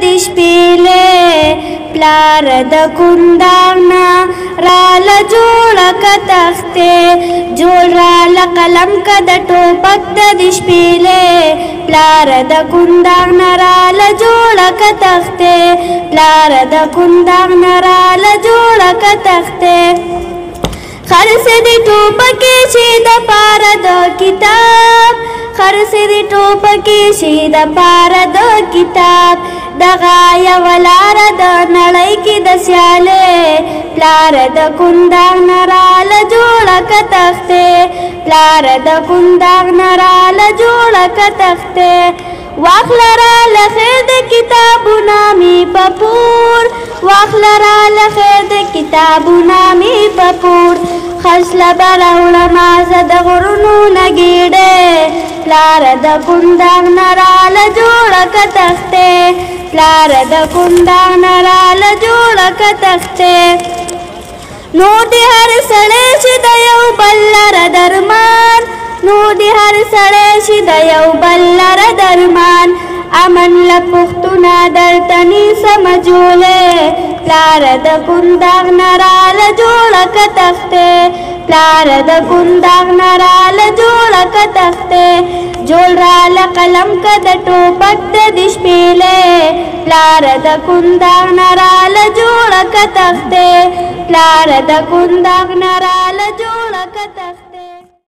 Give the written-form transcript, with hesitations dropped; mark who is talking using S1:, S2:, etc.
S1: د شپېلې پلار د کندهار راله جوړه که تختې جوړ راله قلم که د ټوپک د شپېلې پلار د کندهار راله جوړه که تختې پلار د کندهار راله جوړه که تختې خرڅ دې ټوپکې چې د پاره د کتاب خرڅ دې ټوپکې چې د پاره د کتاب دغه یوه لاره د نړۍ کې د سیالې پلار د کندهار راله جوړه که تختې پلار د کندهار راله جوړه که تختې واخله راله خیر د کتابونه مې په پور واخله راله خیر د کتابونه مې په پور خرڅله به راوړمه زه د غرونو نه ګېډې پلار د کندهار راله جوړه که تختې پلار د کندهار راله جوړه که تختې نو دې هر سړی چې د یو بل لره درمان نو دې هر سړی چې د یو بل لره درمان امن له پښتونه درته نیسمه جولې پلار د کندهار راله جوړه که تختې پلار د کندهار راله جوړه که تختې جوړ راله قلم که د ټوپک د شپېلې پلار د کندهار راله جوړه که تختې پلار د کندهار راله جوړه که تختې